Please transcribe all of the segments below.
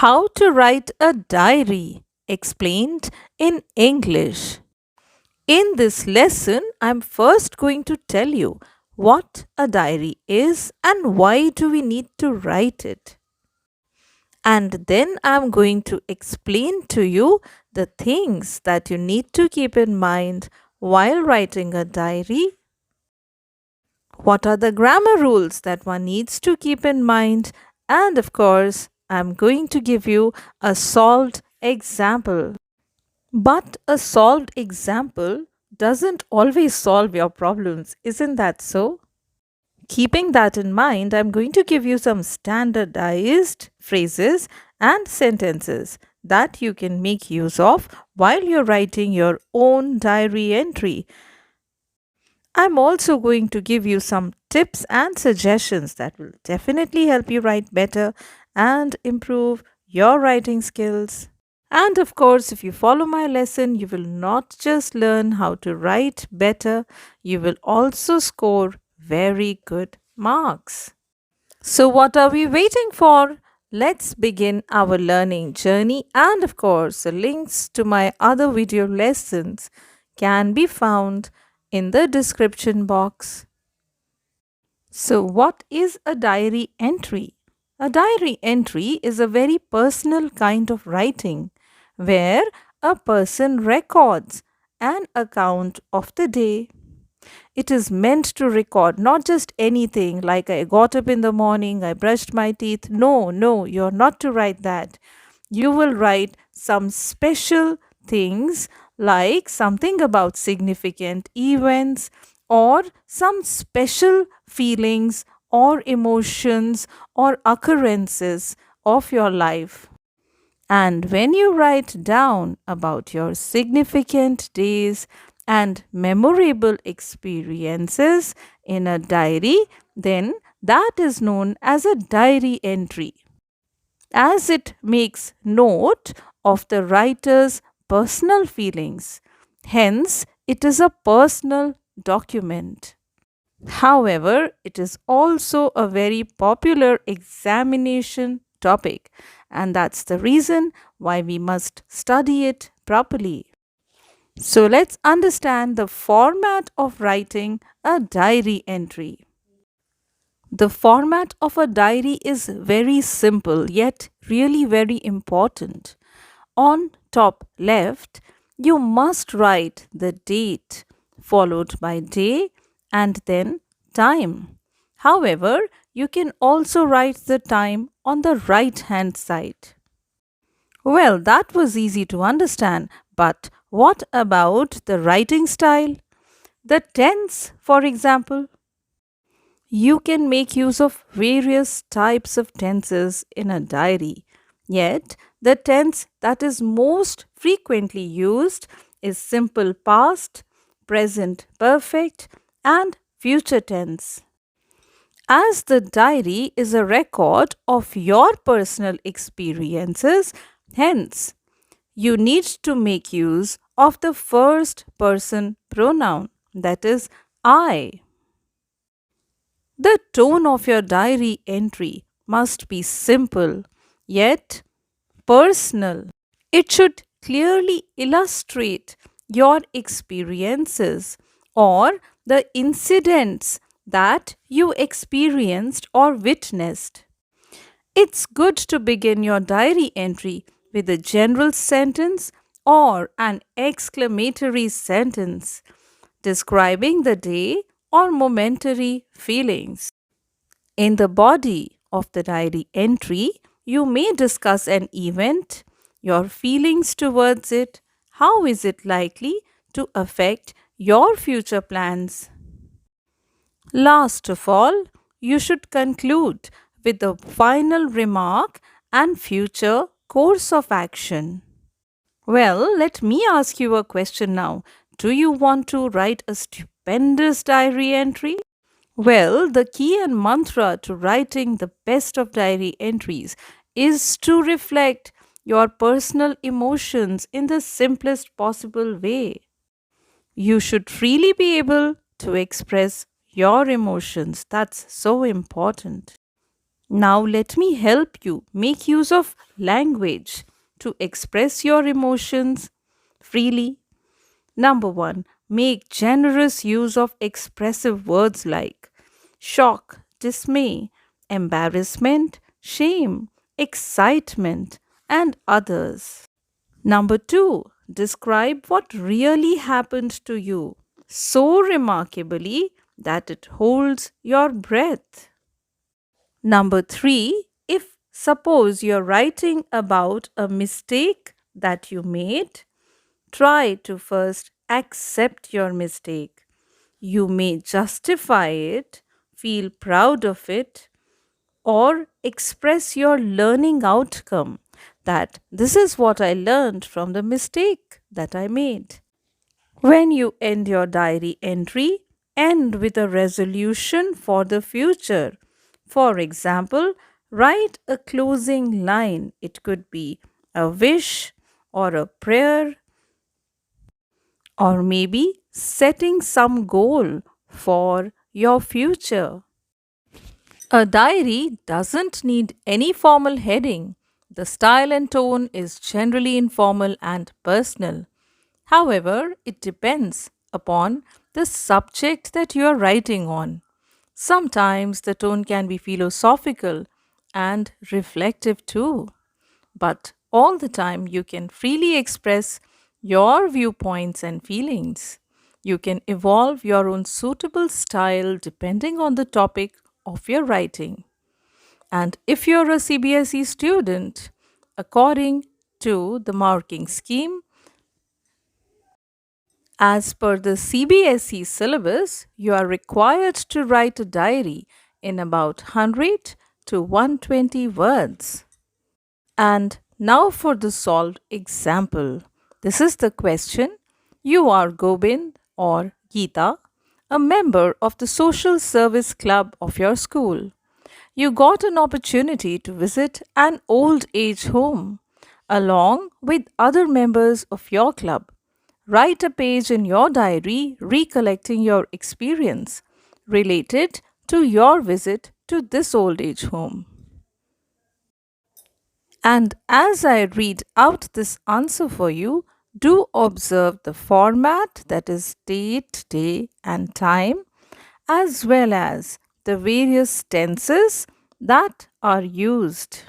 How to write a diary explained in English. In this lesson, I'm first going to tell you what a diary is and why do we need to write it. And then I'm going to explain to you the things that you need to keep in mind while writing a diary. What are the grammar rules that one needs to keep in mind? And of course, I'm going to give you a solved example. But a solved example doesn't always solve your problems, isn't that so? Keeping that in mind, I'm going to give you some standardized phrases and sentences that you can make use of while you're writing your own diary entry. I'm also going to give you some tips and suggestions that will definitely help you write better and improve your writing skills. And of course, if you follow my lesson, you will not just learn how to write better, you will also score very good marks. So, what are we waiting for? Let's begin our learning journey. And of course, the links to my other video lessons can be found in the description box. So, what is a diary entry? A diary entry is a very personal kind of writing where a person records an account of the day. It is meant to record not just anything like I got up in the morning, I brushed my teeth. No, no, you're not to write that. You will write some special things like something about significant events or some special feelings or emotions or occurrences of your life. And when you write down about your significant days and memorable experiences in a diary, then that is known as a diary entry, as it makes note of the writer's personal feelings. Hence, it is a personal document. However, it is also a very popular examination topic, and that's the reason why we must study it properly. So, let's understand the format of writing a diary entry. The format of a diary is very simple yet really very important. On top left, you must write the date followed by day and then time. However, you can also write the time on the right hand side. Well, that was easy to understand, but what about the writing style? The tense, for example. You can make use of various types of tenses in a diary. Yet, the tense that is most frequently used is simple past, present perfect, and future tense. As the diary is a record of your personal experiences, hence, you need to make use of the first person pronoun, that is, I. The tone of your diary entry must be simple yet personal. It should clearly illustrate your experiences or the incidents that you experienced or witnessed. It's good to begin your diary entry with a general sentence or an exclamatory sentence describing the day or momentary feelings. In the body of the diary entry, you may discuss an event, your feelings towards it, how is it likely to affect your future plans. Last of all, you should conclude with the final remark and future course of action. Well, let me ask you a question now. Do you want to write a stupendous diary entry? Well, the key and mantra to writing the best of diary entries is to reflect your personal emotions in the simplest possible way. You should freely be able to express your emotions. That's so important. Now, let me help you make use of language to express your emotions freely. Number one, make generous use of expressive words like shock, dismay, embarrassment, shame, excitement, and others. Number two, describe what really happened to you so remarkably that it holds your breath. Number three, if suppose you're writing about a mistake that you made, try to first accept your mistake. You may justify it, feel proud of it, or express your learning outcome that this is what I learned from the mistake that I made. When you end your diary entry, end with a resolution for the future. For example, write a closing line. It could be a wish or a prayer or maybe setting some goal for your future. A diary doesn't need any formal heading. The style and tone is generally informal and personal. However, it depends upon the subject that you are writing on. Sometimes the tone can be philosophical and reflective too, but all the time you can freely express your viewpoints and feelings. You can evolve your own suitable style depending on the topic of your writing. And if you're a CBSE student, according to the marking scheme, as per the CBSE syllabus, you are required to write a diary in about 100 to 120 words. And now for the solved example. This is the question. You are Gobind or Geeta, a member of the social service club of your school. You got an opportunity to visit an old age home along with other members of your club. Write a page in your diary recollecting your experience related to your visit to this old age home. And as I read out this answer for you, do observe the format, that is date, day, and time, as well as the various tenses that are used.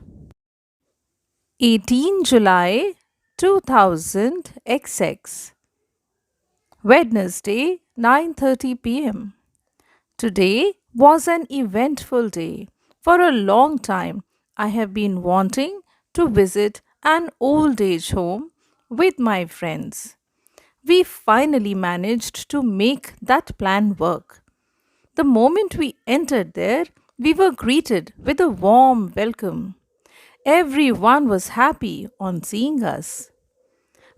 18 July 2000 XX, Wednesday 9:30 p.m. Today was an eventful day. For a long time, I have been wanting to visit an old age home with my friends. We finally managed to make that plan work. The moment we entered there, we were greeted with a warm welcome. Everyone was happy on seeing us.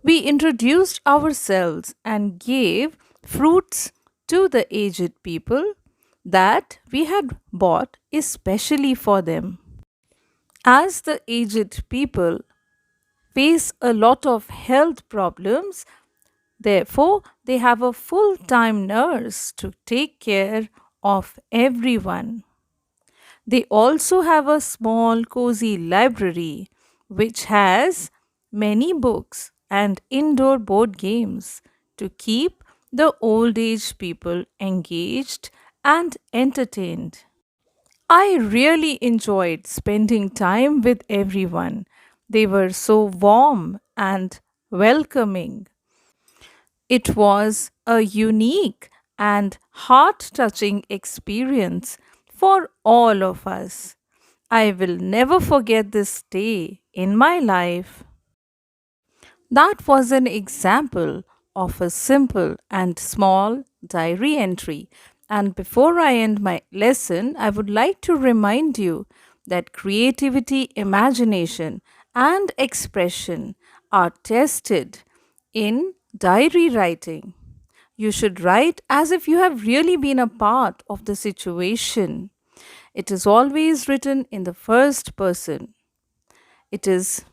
We introduced ourselves and gave fruits to the aged people that we had bought especially for them. As the aged people face a lot of health problems, therefore, they have a full time nurse to take care of everyone. They also have a small, cozy library which has many books and indoor board games to keep the old age people engaged and entertained. I really enjoyed spending time with everyone. They were so warm and welcoming. It was a unique and heart touching experience for all of us. I will never forget this day in my life. That was an example of a simple and small diary entry. And before I end my lesson, I would like to remind you that creativity, imagination, and expression are tested in diary writing. You should write as if you have really been a part of the situation. It is always written in the first person. It is,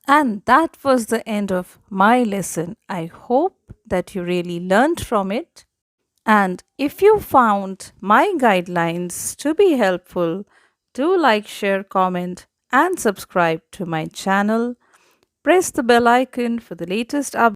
and that was the end of my lesson. I hope that you really learned from it. And if you found my guidelines to be helpful, do like, share, comment, and subscribe to my channel. Press the bell icon for the latest updates.